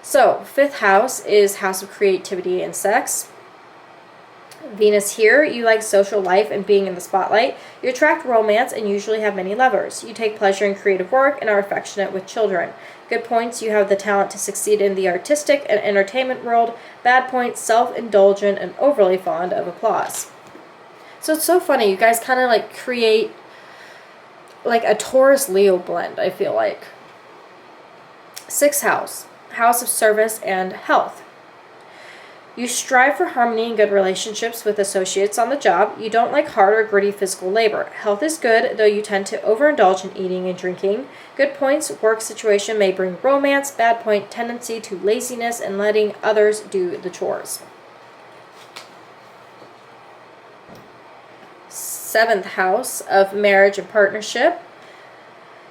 So, fifth house is house of creativity and sex. Venus here, you like social life and being in the spotlight. You attract romance and usually have many lovers. You take pleasure in creative work and are affectionate with children. Good points, you have the talent to succeed in the artistic and entertainment world. Bad points, self-indulgent and overly fond of applause. So it's so funny, you guys kind of like create like a Taurus-Leo blend, I feel like. Sixth house, house of service and health. You strive for harmony and good relationships with associates on the job. You don't like hard or gritty physical labor. Health is good, though you tend to overindulge in eating and drinking. Good points, work situation may bring romance. Bad point, tendency to laziness and letting others do the chores. Seventh house of marriage and partnership.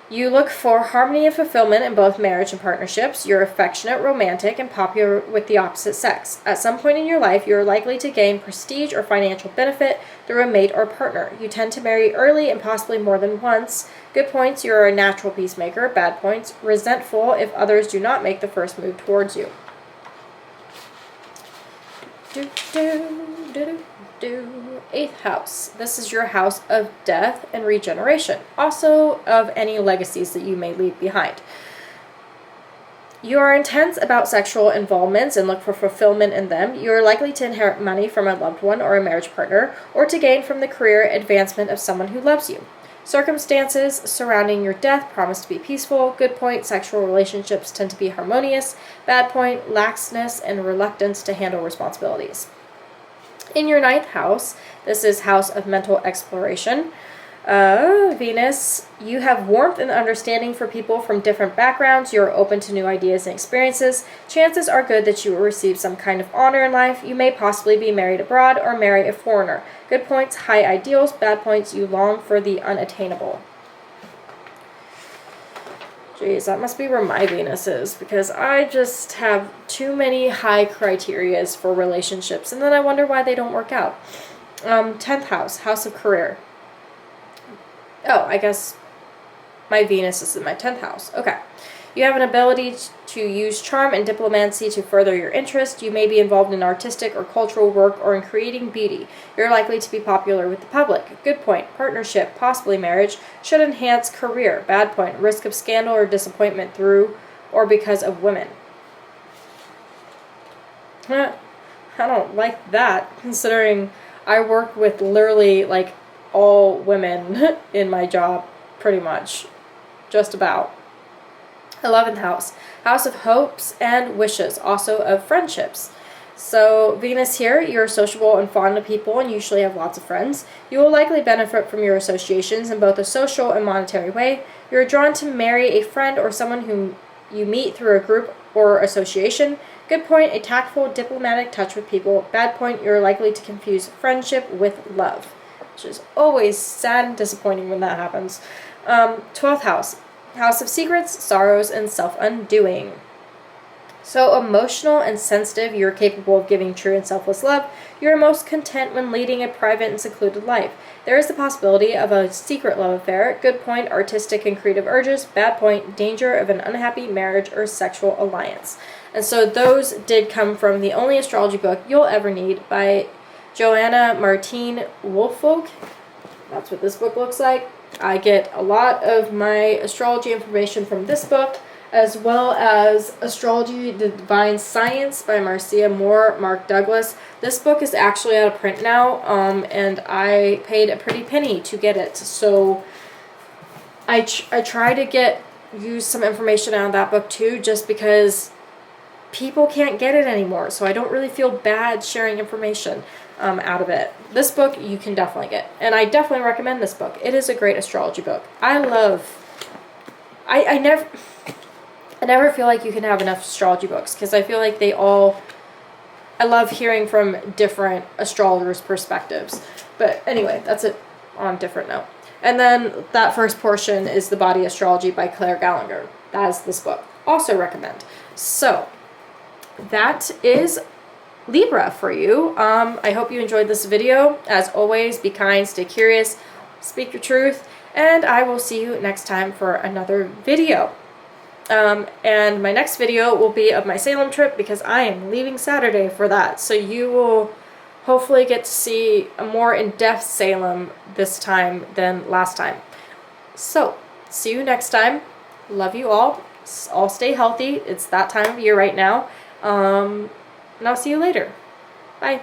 You look for harmony and fulfillment in both marriage and partnerships. You're affectionate, romantic, and popular with the opposite sex. At some point in your life, you are likely to gain prestige or financial benefit through a mate or partner. You tend to marry early and possibly more than once. Good points, you're a natural peacemaker. Bad points, resentful if others do not make the first move towards you. Eighth house. This is your house of death and regeneration. Also of any legacies that you may leave behind. You are intense about sexual involvements and look for fulfillment in them. You are likely to inherit money from a loved one or a marriage partner, or to gain from the career advancement of someone who loves you. Circumstances surrounding your death promise to be peaceful. Good point, sexual relationships tend to be harmonious. Bad point, laxness and reluctance to handle responsibilities. In your ninth house, this is house of mental exploration. Venus, you have warmth and understanding for people from different backgrounds. You're open to new ideas and experiences. Chances are good that you will receive some kind of honor in life. You may possibly be married abroad or marry a foreigner. Good points, high ideals. Bad points, you long for the unattainable. Jeez, that must be where my Venus is, because I just have too many high criterias for relationships, and then I wonder why they don't work out. 10th house, house of career. Oh, I guess my Venus is in my 10th house. Okay. You have an ability to use charm and diplomacy to further your interest. You may be involved in artistic or cultural work or in creating beauty. You're likely to be popular with the public. Good point. Partnership, possibly marriage, should enhance career. Bad point. Risk of scandal or disappointment through or because of women. I don't like that, considering I work with literally like all women in my job, pretty much. Just about. 11th house. House of hopes and wishes, also of friendships. So Venus here, you're sociable and fond of people and usually have lots of friends. You will likely benefit from your associations in both a social and monetary way. You're drawn to marry a friend or someone whom you meet through a group or association. Good point, a tactful, diplomatic touch with people. Bad point, you're likely to confuse friendship with love, which is always sad and disappointing when that happens. 12th house. House of secrets, sorrows, and self-undoing. So emotional and sensitive, you're capable of giving true and selfless love. You're most content when leading a private and secluded life. There is the possibility of a secret love affair. Good point, artistic and creative urges. Bad point, danger of an unhappy marriage or sexual alliance. And so those did come from The Only Astrology Book You'll Ever Need by Joanna Martine Woolfolk. That's what this book looks like. I get a lot of my astrology information from this book, as well as Astrology, the Divine Science by Marcia Moore, Mark Douglas. This book is actually out of print now, and I paid a pretty penny to get it. So I try to use some information out of that book too, just because people can't get it anymore. So I don't really feel bad sharing information out of it. This book you can definitely get, and I definitely recommend this book. It is a great astrology book. I never feel like you can have enough astrology books, because I feel like I love hearing from different astrologers' perspectives. But anyway, that's it on a different note. And then that first portion is The Body Astrology by Claire Gallagher. That is this book. Also recommend. So that is Libra for you. I hope you enjoyed this video. As always, be kind, stay curious, speak your truth, and I will see you next time for another video. And my next video will be of my Salem trip, because I am leaving Saturday for that. So you will hopefully get to see a more in-depth Salem this time than last time. So, see you next time. Love you all. All stay healthy. It's that time of year right now. And I'll see you later. Bye.